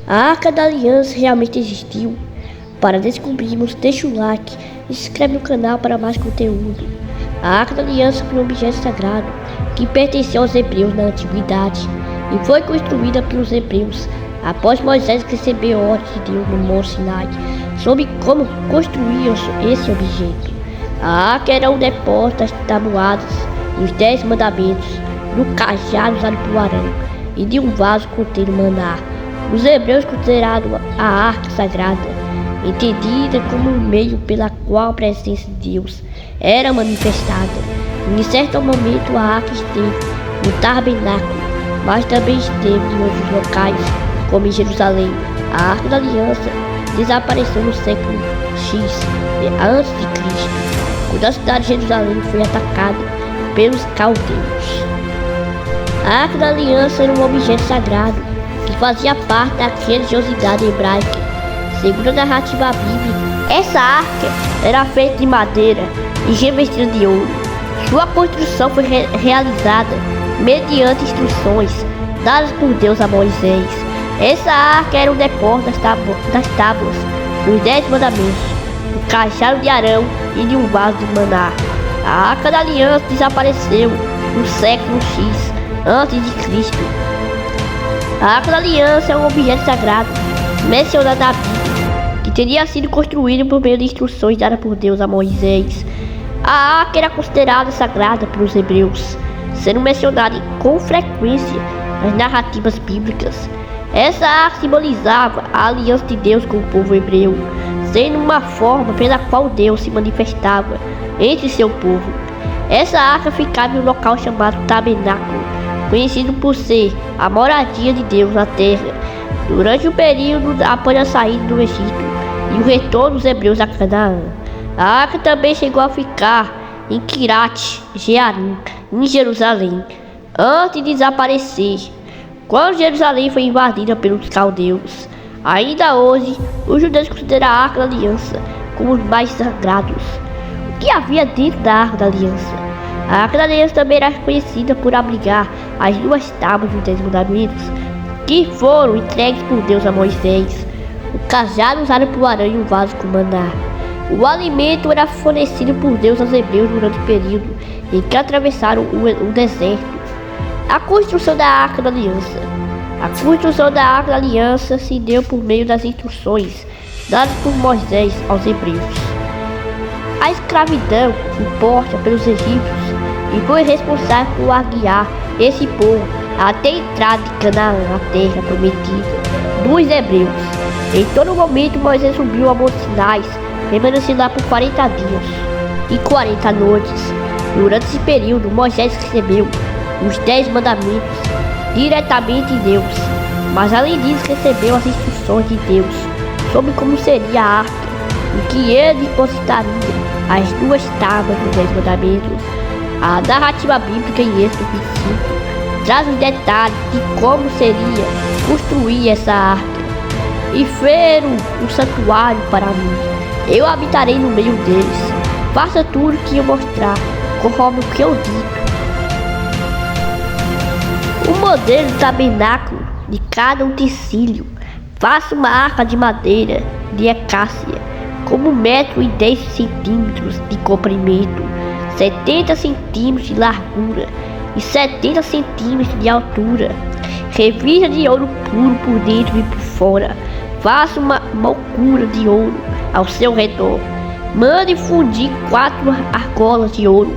A Arca da Aliança realmente existiu? Para descobrirmos, deixa o like e se inscreve no canal para mais conteúdo. A Arca da Aliança foi um objeto sagrado que pertenceu aos hebreus na antiguidade e foi construída pelos hebreus após Moisés receber ordens de Deus no Monte Sinai sobre como construir esse objeto. A arca era um depósito das tabuadas e os 10 mandamentos, do cajado usado por Arão e de um vaso contendo maná. Os hebreus consideraram a arca sagrada, entendida como um meio pela qual a presença de Deus era manifestada. Em certo momento a arca esteve no tabernáculo, mas também esteve em outros locais, como em Jerusalém. A Arca da Aliança desapareceu no século X a.C., quando a cidade de Jerusalém foi atacada pelos caldeus. A Arca da Aliança era um objeto sagrado que fazia parte da religiosidade hebraica. Segundo a narrativa bíblica, essa arca era feita de madeira e revestida de ouro. Sua construção foi realizada mediante instruções dadas por Deus a Moisés. Essa arca era um depósito das tábuas, dos 10 mandamentos, do cajado de Arão e de um vaso de maná. A Arca da Aliança desapareceu no século X a.C. A Arca da Aliança é um objeto sagrado mencionado na Bíblia, que teria sido construído por meio de instruções dadas por Deus a Moisés. A arca era considerada sagrada pelos hebreus, sendo mencionada com frequência nas narrativas bíblicas. Essa arca simbolizava a aliança de Deus com o povo hebreu, sendo uma forma pela qual Deus se manifestava entre seu povo. Essa arca ficava em um local chamado tabernáculo, conhecido por ser a moradia de Deus na terra, durante o período após a saída do Egito e o retorno dos hebreus a Canaã. A arca também chegou a ficar em Kiryat Jearim, em Jerusalém, antes de desaparecer quando Jerusalém foi invadida pelos caldeus. Ainda hoje, os judeus consideram a Arca da Aliança como os mais sagrados. O que havia dentro da Arca da Aliança? A Arca da Aliança também era conhecida por abrigar as 2 tábuas dos 10 mandamentos que foram entregues por Deus a Moisés, o cajado usado por Arão e um vaso com maná. O alimento era fornecido por Deus aos hebreus durante o período em que atravessaram o deserto. A construção da Arca da Aliança. A construção da Arca da Aliança se deu por meio das instruções dadas por Moisés aos hebreus. A escravidão imposta pelos egípcios e foi responsável por guiar esse povo até a entrada de Canaã, a terra prometida dos hebreus. Em todo momento Moisés subiu a Monte Sinai, permanecendo lá por 40 dias e 40 noites. Durante esse período, Moisés recebeu os 10 mandamentos diretamente de Deus, mas além disso recebeu as instruções de Deus sobre como seria a arca, em que ele depositaria as 2 tábuas dos 10 mandamentos. A narrativa bíblica em Êxodo 25 traz os detalhes de como seria construir essa arca. E feram um santuário para mim, eu habitarei no meio deles. Faça tudo o que eu mostrar, conforme o que eu digo. O modelo do tabernáculo de cada utensílio. Faça uma arca de madeira de acácia, com 1,10 m de comprimento, 70 cm de largura e 70 cm de altura. Revista de ouro puro por dentro e por fora. Faça uma moldura de ouro ao seu redor. Mande fundir 4 argolas de ouro.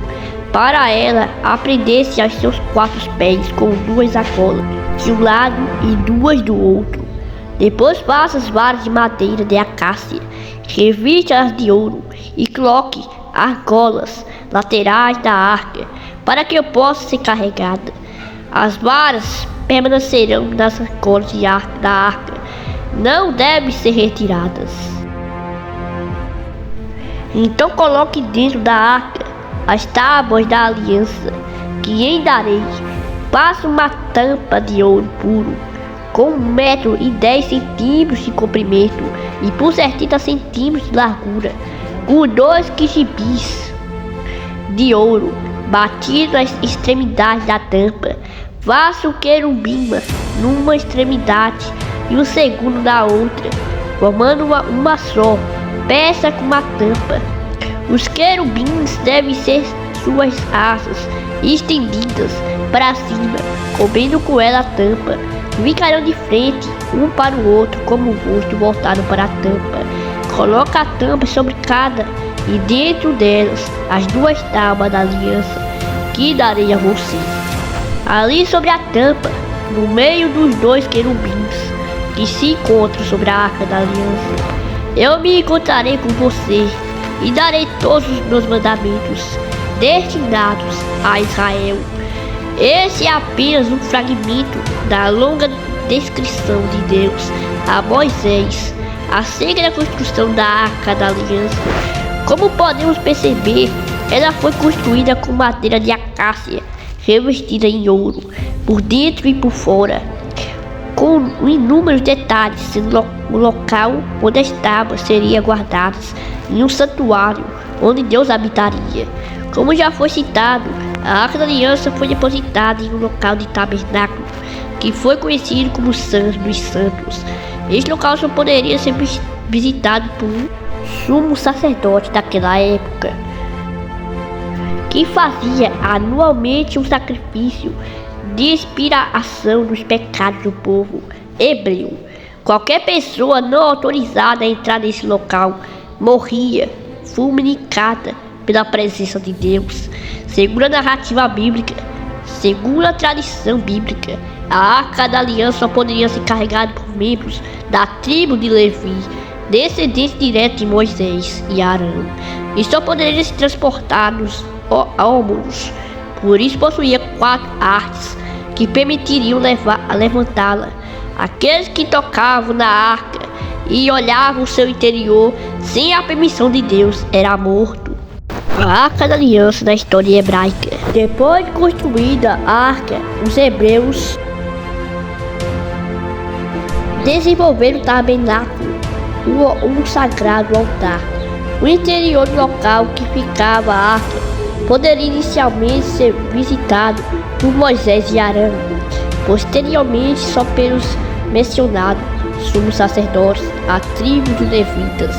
Para ela, aprendesse aos seus 4 pés com 2 argolas de um lado e 2 do outro. Depois faça as varas de madeira de acácia, revista-as de ouro e coloque argolas laterais da arca para que eu possa ser carregada. As varas permanecerão nas argolas da arca, não devem ser retiradas. Então coloque dentro da arca as tábuas da aliança que lhe darei. Faça uma tampa de ouro puro com 1,10 m de comprimento e por 70 cm de largura, com 2 quijibis de ouro batido às extremidades da tampa. Faça o querubim numa extremidade e o segundo na outra, formando uma só peça com uma tampa. Os querubins devem ser suas asas estendidas para cima, cobrindo com ela a tampa. Ficarão de frente, um para o outro, como o rosto voltado para a tampa. Coloca a tampa sobre cada, e dentro delas as duas tábuas da aliança, que darei a você. Ali sobre a tampa, no meio dos dois querubins, que se encontram sobre a arca da aliança, eu me encontrarei com você, e darei todos os meus mandamentos, destinados a Israel. Esse é apenas um fragmento da longa descrição de Deus a Moisés acerca da construção da Arca da Aliança. Como podemos perceber, ela foi construída com madeira de acácia revestida em ouro, por dentro e por fora, com inúmeros detalhes, sendo o local onde as tábuas seriam guardadas em um santuário onde Deus habitaria. Como já foi citado, a Arca da Aliança foi depositada em um local de tabernáculo, que foi conhecido como Santo dos Santos. Este local só poderia ser visitado por um sumo sacerdote daquela época, que fazia anualmente um sacrifício de expiação dos pecados do povo hebreu. Qualquer pessoa não autorizada a entrar nesse local morria fulminada pela presença de Deus. Segundo a narrativa bíblica, segundo a tradição bíblica, a Arca da Aliança só poderia ser carregada por membros da tribo de Levi, descendentes diretos de Moisés e Arão, e só poderia ser transportada nos ombros. Por isso possuía 4 hastes que permitiriam levantá-la. Aqueles que tocavam na arca e olhavam o seu interior sem a permissão de Deus era morto. A Arca da Aliança na história hebraica. Depois de construída a arca, os hebreus desenvolveram o tabernáculo, um sagrado altar. O interior do local que ficava a arca poderia inicialmente ser visitado por Moisés e Arão, posteriormente só pelos mencionados sumos sacerdotes. A tribo dos levitas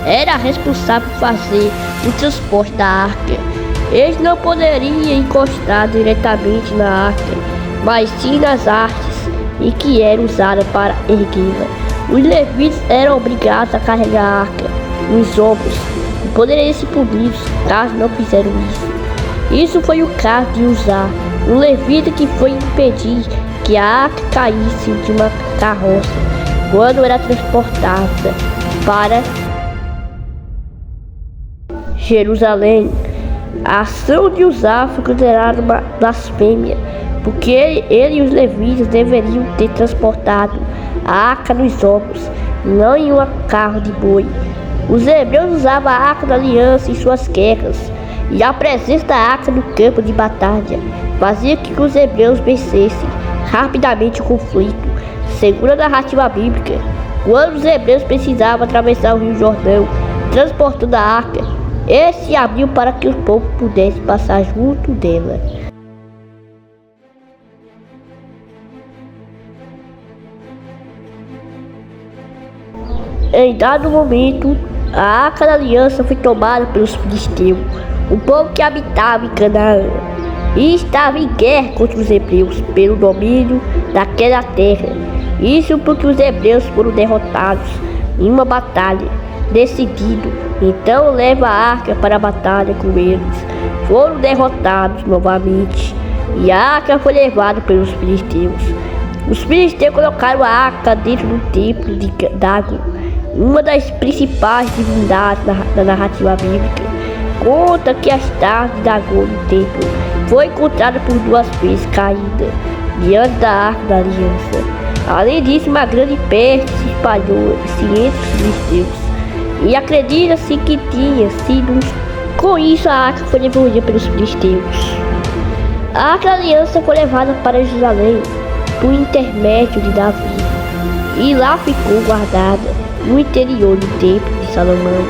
era responsável por fazer o transporte da arca. Eles não poderiam encostar diretamente na arca, mas sim nas hastes em que era usada para erguê-la. Os levitas eram obrigados a carregar a arca nos ombros e poderiam ser punidos caso não fizeram isso. Isso foi o caso de Uzá, um levita que foi impedir que a arca caísse de uma carroça quando era transportada para Jerusalém. A ação de Uzá foi considerada uma blasfêmia, porque ele e os levitas deveriam ter transportado a arca nos ombros, não em um carro de boi. Os hebreus usavam a Arca da Aliança em suas guerras, e a presença da arca no campo de batalha fazia com que os hebreus vencessem rapidamente o conflito. Segundo a narrativa bíblica, quando os hebreus precisavam atravessar o rio Jordão transportando a arca, ele se abriu para que o povo pudesse passar junto dela. Em dado momento, a Arca da Aliança foi tomada pelos filisteus, um povo que habitava em Canaã, e estava em guerra contra os hebreus pelo domínio daquela terra. Isso porque os hebreus foram derrotados em uma batalha decidido. Então leva a arca para a batalha com eles. Foram derrotados novamente, e a arca foi levada pelos filisteus. Os filisteus colocaram a arca dentro do templo de Dagon, uma das principais divindades da narrativa bíblica. Conta que a estátua de Dagon no templo foi encontrada por 2 vezes caída diante da Arca da Aliança. Além disso, uma grande peste se espalhou-se entre os filisteus, e acredita-se que tinha sido com isso a arca foi devolvida pelos filisteus. A Arca da Aliança foi levada para Jerusalém por intermédio de Davi, e lá ficou guardada no interior do templo de Salomão,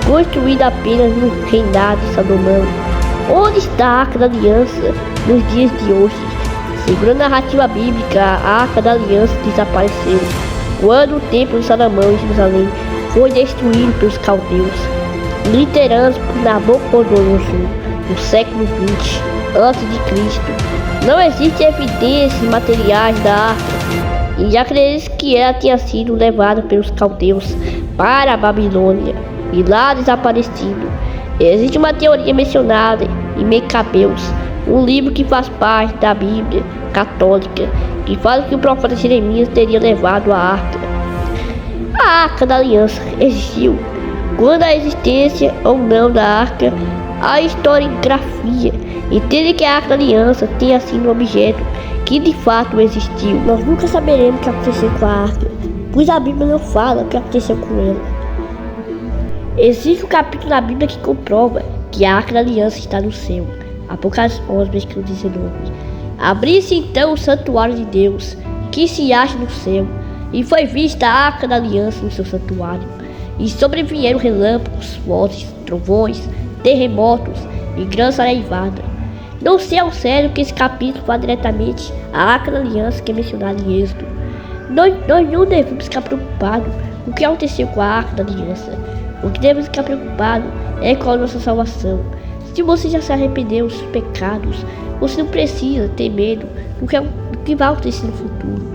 construída apenas no reinado de Salomão. Onde está a Arca da Aliança nos dias de hoje? Segundo a narrativa bíblica, a Arca da Aliança desapareceu quando o templo de Salomão em Jerusalém foi destruído pelos caldeus, liderados por Nabucodonosor, no século 20 a.C. Não existem evidências materiais da arca, e acredita que ela tinha sido levada pelos caldeus para a Babilônia e lá desaparecido. Existe uma teoria mencionada em Mecabeus, um livro que faz parte da Bíblia católica, que fala que o profeta Jeremias teria levado a arca. A Arca da Aliança existiu. Quando a existência ou não da arca, a historiografia entende que a Arca da Aliança tenha sido um objeto que de fato existiu. Nós nunca saberemos o que aconteceu com a arca, pois a Bíblia não fala o que aconteceu com ela. Existe um capítulo na Bíblia que comprova que a Arca da Aliança está no céu. Apocalipse 11, versículo 19. Abri-se então o santuário de Deus, que se acha no céu, e foi vista a Arca da Aliança no seu santuário. E sobrevieram relâmpagos, vozes, trovões, terremotos e grande areivada. Não sei ao certo que esse capítulo fala diretamente à Arca da Aliança que é mencionada em Êxodo. Nós não devemos ficar preocupados com o que aconteceu com a Arca da Aliança. O que devemos ficar preocupados é com a nossa salvação. Se você já se arrependeu dos seus pecados, você não precisa ter medo do que vai acontecer no futuro.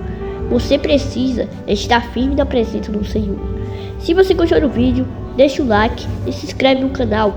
Você precisa estar firme na presença do Senhor. Se você gostou do vídeo, deixa o like e se inscreve no canal